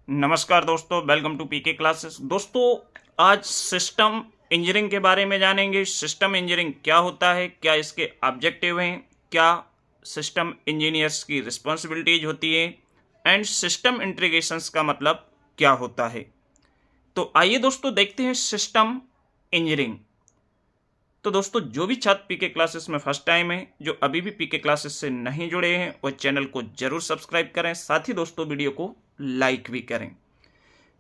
नमस्कार दोस्तों, welcome to PK classes. दोस्तों, आज सिस्टम इंजीनियरिंग के बारे में जानेंगे। सिस्टम इंजीनियरिंग क्या होता है, क्या इसके ऑब्जेक्टिव हैं, क्या सिस्टम इंजीनियर्स की रिस्पॉन्सिबिलिटीज होती है एंड सिस्टम इंटीग्रेशंस का मतलब क्या होता है। तो आइए दोस्तों देखते हैं सिस्टम इंजीनियरिंग। तो दोस्तों, जो भी छात्र पीके क्लासेस में फर्स्ट टाइम है, जो अभी भी पीके क्लासेस से नहीं जुड़े हैं, वो चैनल को जरूर सब्सक्राइब करें, साथ ही दोस्तों वीडियो को लाइक भी करें।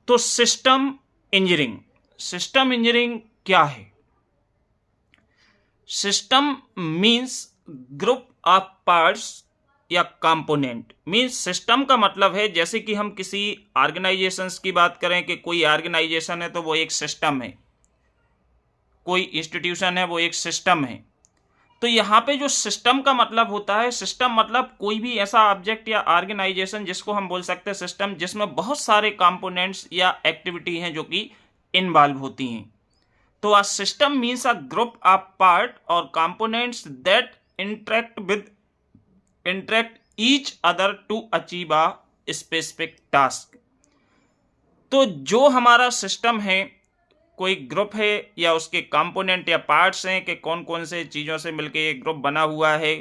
तो सिस्टम इंजीनियरिंग क्या है? System means group of parts या कंपोनेंट। मींस सिस्टम का मतलब है, जैसे कि हम किसी ऑर्गेनाइजेशंस की बात करें कि कोई ऑर्गेनाइजेशन है तो वो एक सिस्टम है, कोई इंस्टीट्यूशन है वो एक सिस्टम है। तो यहाँ पे जो सिस्टम का मतलब होता है, सिस्टम मतलब कोई भी ऐसा ऑब्जेक्ट या ऑर्गेनाइजेशन जिसको हम बोल सकते हैं सिस्टम, जिसमें बहुत सारे कंपोनेंट्स या एक्टिविटी हैं जो कि इन्वॉल्व होती हैं। तो a system means a group of part और components that interact each other to achieve a specific task. तो जो हमारा सिस्टम है, कोई ग्रुप है या उसके कंपोनेंट या पार्ट्स हैं कि कौन कौन से चीज़ों से मिलकर ये ग्रुप बना हुआ है,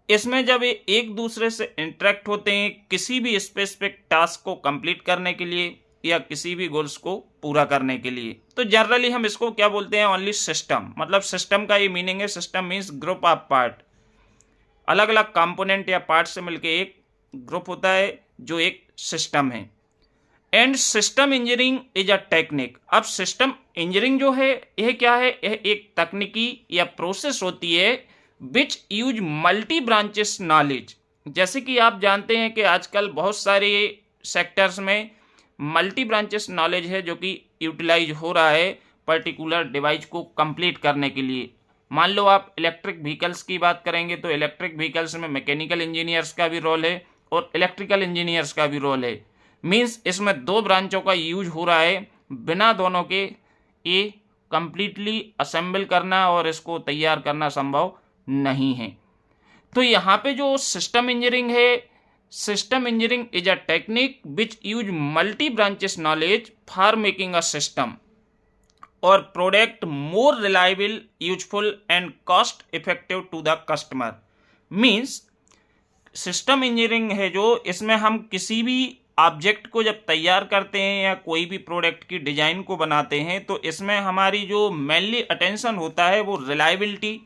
इसमें जब ये एक दूसरे से इंटरेक्ट होते हैं किसी भी स्पेसिफिक टास्क को कंप्लीट करने के लिए या किसी भी गोल्स को पूरा करने के लिए, तो जनरली हम इसको क्या बोलते हैं? Only system. मतलब सिस्टम का ये मीनिंग है, system means group of part. अलग अलग कंपोनेंट या पार्ट से मिलकर एक ग्रुप होता है जो एक सिस्टम है। And system engineering is a technique. अब सिस्टम इंजीनियरिंग जो है यह क्या है? यह एक तकनीकी या प्रोसेस होती है विच यूज मल्टी ब्रांचेस नॉलेज। जैसे कि आप जानते हैं कि आजकल बहुत सारे सेक्टर्स में मल्टी ब्रांचेस नॉलेज है जो कि यूटिलाइज हो रहा है पर्टिकुलर डिवाइस को कंप्लीट करने के लिए। मान लो आप इलेक्ट्रिक व्हीकल्स की बात करेंगे तो इलेक्ट्रिक व्हीकल्स में मैकेनिकल इंजीनियर्स का भी रोल है और इलेक्ट्रिकल इंजीनियर्स का भी रोल है। मीन्स इसमें दो ब्रांचों का यूज हो रहा है, बिना दोनों के ये कंप्लीटली असेंबल करना और इसको तैयार करना संभव नहीं है। तो यहाँ पे जो सिस्टम इंजीनियरिंग है, system engineering is a technique which use multi branches knowledge for making a system और product more reliable, useful and cost effective to the customer. Means system engineering है जो, इसमें हम किसी भी ऑब्जेक्ट को जब तैयार करते हैं या कोई भी प्रोडक्ट की डिजाइन को बनाते हैं तो इसमें हमारी जो मेनली अटेंशन होता है वो रिलायबिलिटी,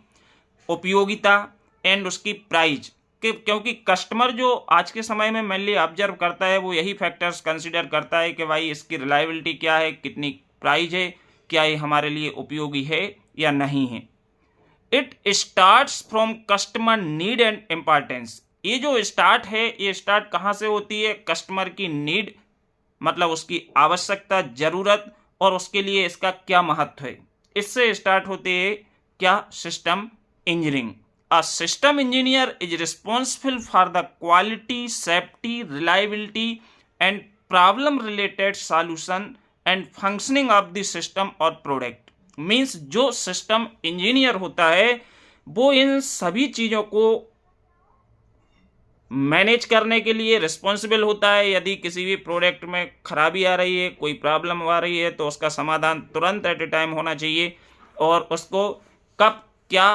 उपयोगिता एंड उसकी प्राइस के, क्योंकि कस्टमर जो आज के समय में मेनली ऑब्जर्व करता है वो यही फैक्टर्स कंसीडर करता है कि भाई इसकी रिलायबिलिटी क्या है, कितनी प्राइस है, क्या ये हमारे लिए उपयोगी है या नहीं है। It starts from customer need and importance. ये जो स्टार्ट है, ये स्टार्ट कहाँ से होती है? कस्टमर की नीड, मतलब उसकी आवश्यकता, जरूरत और उसके लिए इसका क्या महत्व है, इससे स्टार्ट होती है क्या? System engineering. A system engineer is responsible for the quality, safety, reliability and problem related solution and functioning of the system और प्रोडक्ट। मीन्स जो सिस्टम इंजीनियर होता है वो इन सभी चीजों को मैनेज करने के लिए रिस्पॉन्सिबल होता है। यदि किसी भी प्रोडक्ट में खराबी आ रही है, कोई प्रॉब्लम आ रही है, तो उसका समाधान तुरंत एट ए टाइम होना चाहिए और उसको कब क्या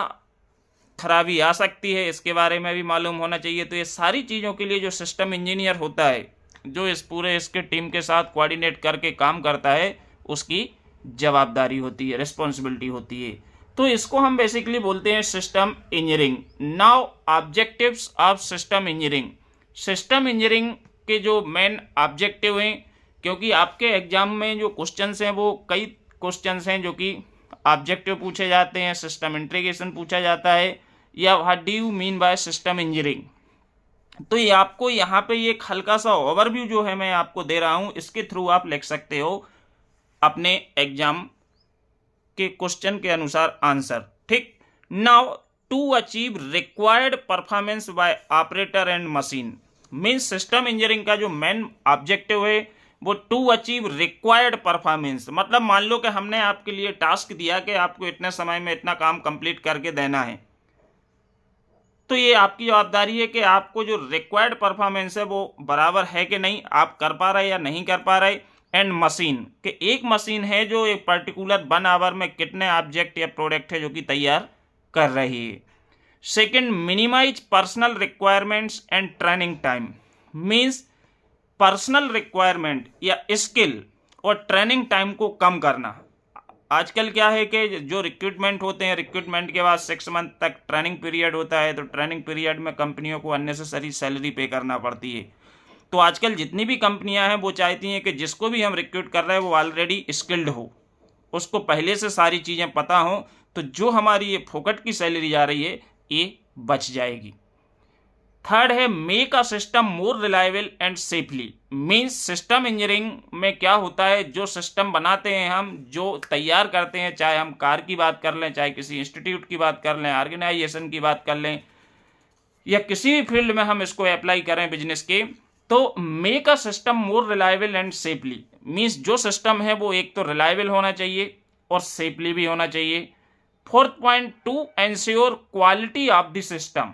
खराबी आ सकती है इसके बारे में भी मालूम होना चाहिए। तो ये सारी चीज़ों के लिए जो सिस्टम इंजीनियर होता है, जो इस पूरे इसके टीम के साथ कोऑर्डिनेट करके काम करता है, उसकी जवाबदारी होती है, रिस्पॉन्सिबिलिटी होती है। तो इसको हम बेसिकली बोलते हैं system engineering. Now objectives of system engineering. System engineering के जो मेन ऑब्जेक्टिव हैं, क्योंकि आपके एग्जाम में जो क्वेश्चंस हैं वो कई क्वेश्चंस हैं जो कि ऑब्जेक्टिव पूछे जाते हैं, सिस्टम इंटीग्रेशन पूछा जाता है, या what do you mean by system engineering. तो ये आपको यहाँ पे एक हल्का सा ओवरव्यू जो है मैं आपको दे रहा हूँ, इसके थ्रू आप लिख सकते हो अपने एग्जाम के क्वेश्चन के अनुसार आंसर। ठीक। Now to achieve required performance by operator and machine. Means system engineering का जो मेन ऑब्जेक्टिव है वो टू अचीव रिक्वायर्ड परफॉर्मेंस। मतलब मान लो कि हमने आपके लिए टास्क दिया कि आपको इतने समय में इतना काम कंप्लीट करके देना है, तो ये आपकी जवाबदारी है कि आपको जो रिक्वायर्ड परफॉर्मेंस है वो बराबर है कि नहीं, आप कर पा रहे या नहीं कर पा रहे। एंड मशीन कि एक मशीन है जो एक पर्टिकुलर 1 आवर में कितने ऑब्जेक्ट या प्रोडक्ट है जो कि तैयार कर रही है। Second, minimise personal requirements and training time. Means personal requirement या स्किल और ट्रेनिंग टाइम को कम करना। आजकल क्या है कि जो रिक्रूटमेंट होते हैं, रिक्रूटमेंट के बाद 6 मंथ तक ट्रेनिंग पीरियड होता है, तो ट्रेनिंग पीरियड में कंपनियों को अननेसेसरी सैलरी पे करना पड़ती है। तो आजकल जितनी भी कंपनियां हैं वो चाहती हैं कि जिसको भी हम रिक्रूट कर रहे हैं वो ऑलरेडी स्किल्ड हो, उसको पहले से सारी चीज़ें पता हो, तो जो हमारी ये फोकट की सैलरी जा रही है ये बच जाएगी। थर्ड है, make a system more reliable and safely. Means system engineering में क्या होता है, जो सिस्टम बनाते हैं हम, जो तैयार करते हैं, चाहे हम कार की बात कर लें, चाहे किसी इंस्टीट्यूट की बात कर लें, ऑर्गेनाइजेशन की बात कर लें, या किसी भी फील्ड में हम इसको अप्लाई करें बिजनेस के, तो make a system more reliable and safely. Means जो सिस्टम है वो एक तो रिलायबल होना चाहिए और सेफली भी होना चाहिए। Fourth point, to ensure quality of the system.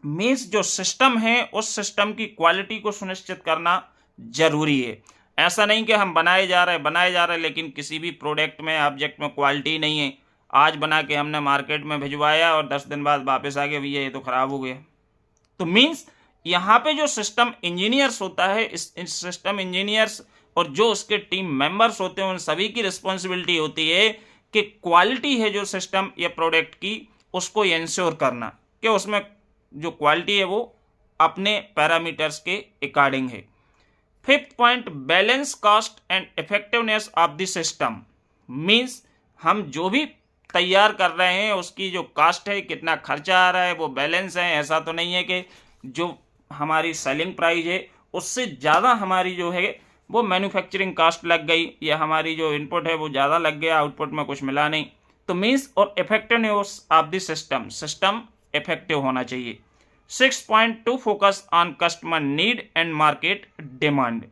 Means जो सिस्टम है उस सिस्टम की क्वालिटी को सुनिश्चित करना जरूरी है। ऐसा नहीं कि हम बनाए जा रहे लेकिन किसी भी प्रोडक्ट में, ऑब्जेक्ट में क्वालिटी नहीं है। आज बना के हमने मार्केट में भिजवाया और 10 दिन बाद वापस आ गए, भैया ये तो खराब हो गया। तो मीन्स यहाँ पे जो सिस्टम इंजीनियर्स होता है, इस सिस्टम इंजीनियर्स और जो उसके टीम मेंबर्स होते हैं, उन सभी की रिस्पॉन्सिबिलिटी होती है कि क्वालिटी है जो सिस्टम या प्रोडक्ट की, उसको इंश्योर करना कि उसमें जो क्वालिटी है वो अपने पैरामीटर्स के अकॉर्डिंग है। Fifth point, balance cost and effectiveness of the system. Means हम जो भी तैयार कर रहे हैं उसकी जो कॉस्ट है, कितना खर्चा आ रहा है, वो बैलेंस है। ऐसा तो नहीं है कि जो हमारी सेलिंग प्राइस है उससे ज़्यादा हमारी जो है वो मैन्युफैक्चरिंग कॉस्ट लग गई, या हमारी जो इनपुट है वो ज़्यादा लग गया, आउटपुट में कुछ मिला नहीं। तो मीन्स और effectiveness of the system, system effective होना चाहिए। 6.2, focus on customer need and market demand.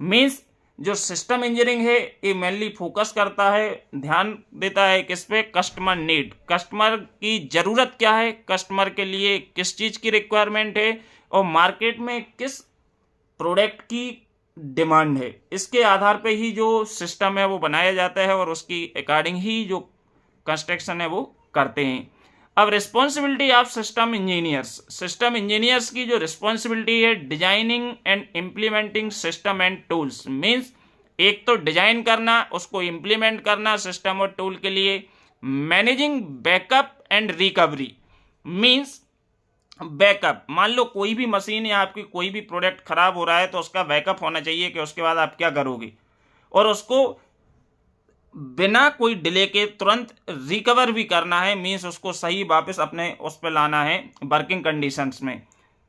Means जो सिस्टम इंजीनियरिंग है ये मेनली फोकस करता है, ध्यान देता है किस पे, कस्टमर नीड। कस्टमर की ज़रूरत क्या है, कस्टमर के लिए किस चीज़ की रिक्वायरमेंट है और मार्केट में किस प्रोडक्ट की डिमांड है, इसके आधार पे ही जो सिस्टम है वो बनाया जाता है और उसकी अकॉर्डिंग ही जो कंस्ट्रक्शन है वो करते हैं। अब responsibility of system engineers. System engineers की जो रिस्पॉन्सिबिलिटी है, designing and implementing system and tools. Means एक तो डिजाइन करना, उसको इम्प्लीमेंट करना सिस्टम और टूल के लिए। Managing backup and recovery. Means backup, मान लो कोई भी मशीन या आपकी कोई भी प्रोडक्ट खराब हो रहा है तो उसका बैकअप होना चाहिए कि उसके बाद आप क्या करोगे, और उसको बिना कोई डिले के तुरंत रिकवर भी करना है। मीन्स उसको सही वापस अपने उस पर लाना है वर्किंग कंडीशंस में।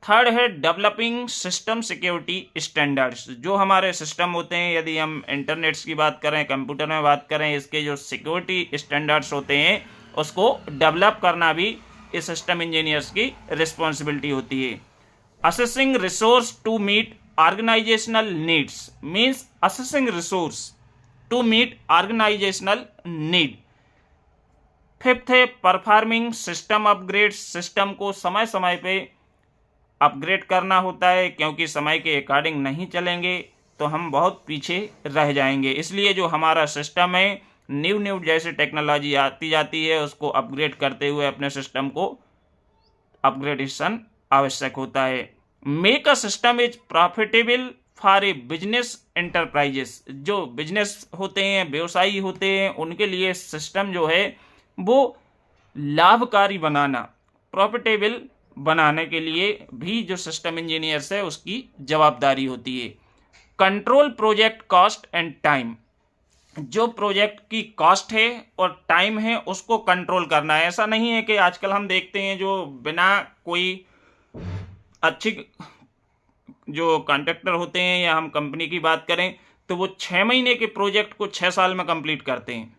थर्ड है डेवलपिंग सिस्टम सिक्योरिटी स्टैंडर्ड्स। जो हमारे सिस्टम होते हैं, यदि हम इंटरनेट्स की बात करें, कंप्यूटर में बात करें, इसके जो सिक्योरिटी स्टैंडर्ड्स होते हैं उसको डेवलप करना भी इस सिस्टम इंजीनियर्स की रिस्पॉन्सिबिलिटी होती है। Assessing resource to meet organisational needs. Means assessing resource to meet organisational need. Fifth है परफॉर्मिंग सिस्टम अपग्रेड। सिस्टम को समय समय पे अपग्रेड करना होता है, क्योंकि समय के अकॉर्डिंग नहीं चलेंगे तो हम बहुत पीछे रह जाएंगे। इसलिए जो हमारा सिस्टम है, न्यू जैसे टेक्नोलॉजी आती जाती है उसको अपग्रेड करते हुए अपने सिस्टम को अपग्रेडेशन आवश्यक होता है। Make a system is profitable for a business enterprises. जो बिजनेस होते हैं, व्यवसायी होते हैं, उनके लिए सिस्टम जो है वो लाभकारी बनाना, प्रॉफिटेबल बनाने के लिए भी जो सिस्टम इंजीनियर्स है उसकी जवाबदारी होती है। Control project cost and time. जो प्रोजेक्ट की कॉस्ट है और टाइम है उसको कंट्रोल करना है। ऐसा नहीं है कि आजकल हम देखते हैं जो बिना कोई अच्छी, जो कॉन्ट्रैक्टर होते हैं या हम कंपनी की बात करें तो वो 6 महीने के प्रोजेक्ट को 6 साल में कंप्लीट करते हैं।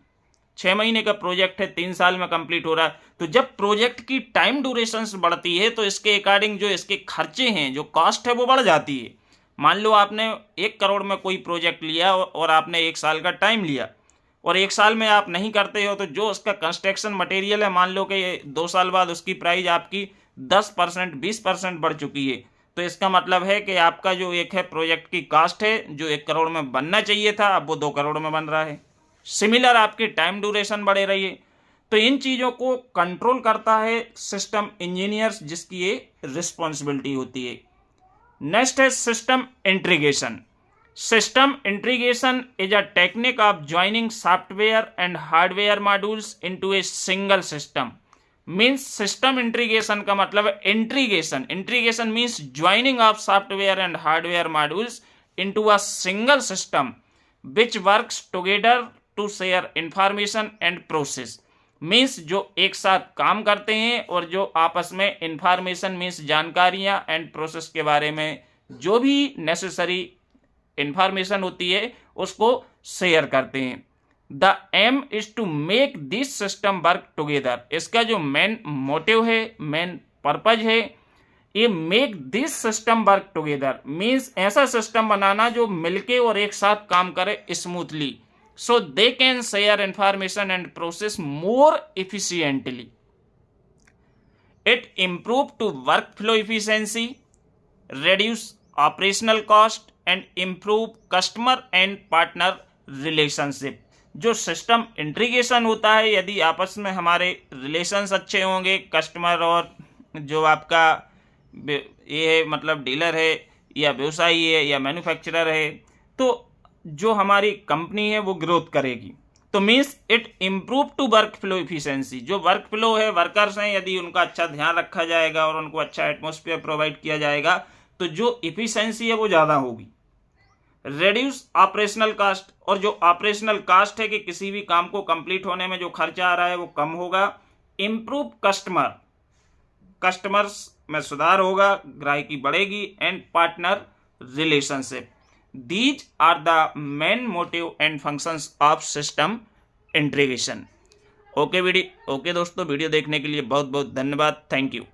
6 महीने का प्रोजेक्ट है, 3 साल में कंप्लीट हो रहा है। तो जब प्रोजेक्ट की टाइम ड्यूरेशन बढ़ती है तो इसके अकॉर्डिंग जो इसके खर्चे हैं, जो कॉस्ट है वो बढ़ जाती है। मान लो आपने 1 करोड़ में कोई प्रोजेक्ट लिया और आपने 1 साल का टाइम लिया और 1 साल में आप नहीं करते हो तो जो उसका कंस्ट्रक्शन मटेरियल है, मान लो कि 2 साल बाद उसकी प्राइस आपकी 10%, 20% बढ़ चुकी है। तो इसका मतलब है कि आपका जो एक है प्रोजेक्ट की कास्ट है, जो 1 करोड़ में बनना चाहिए था, अब वो 2 करोड़ में बन रहा है। सिमिलर आपकी टाइम ड्यूरेशन बढ़े रही है। तो इन चीज़ों को कंट्रोल करता है सिस्टम इंजीनियर्स, जिसकी ये रिस्पॉन्सिबिलिटी होती है। नेक्स्ट है system integration. System integration is a technique of joining software and hardware modules into a single system. Means system integration का मतलब है integration. Integration means joining of software and hardware modules into a single system which works together to share information and process. Means जो एक साथ काम करते हैं और जो आपस में इंफॉर्मेशन मीन्स जानकारियां एंड प्रोसेस के बारे में जो भी नेसेसरी इंफॉर्मेशन होती है उसको शेयर करते हैं। The aim is to make this system work together. इसका जो मेन मोटिव है, मेन पर्पज है, ये make this system work together means ऐसा सिस्टम बनाना जो मिलके और एक साथ काम करे smoothly, so they can share information and process more efficiently. It improve to work flow efficiency, reduce operational cost and improve customer and partner relationship। जो सिस्टम इंटीग्रेशन होता है, यदि आपस में हमारे रिलेशंस अच्छे होंगे, कस्टमर और जो आपका ये है मतलब डीलर है या व्यवसायी है या मैन्युफैक्चरर है, तो जो हमारी कंपनी है वो ग्रोथ करेगी। तो means it improve to work flow efficiency. जो वर्क फ्लो है, वर्कर्स हैं, यदि उनका अच्छा ध्यान रखा जाएगा और उनको अच्छा एटमॉस्फेयर प्रोवाइड किया जाएगा तो जो इफिशियंसी है वो ज़्यादा होगी। रेड्यूस ऑपरेशनल कास्ट, और जो ऑपरेशनल कास्ट है कि किसी भी काम को कंप्लीट होने में जो खर्चा आ रहा है वो कम होगा। इम्प्रूव कस्टमर्स में सुधार होगा, ग्राहकी बढ़ेगी, and partner relationship. These are the main motive and functions of system integration. Okay दोस्तों, वीडियो देखने के लिए बहुत बहुत धन्यवाद। Thank you.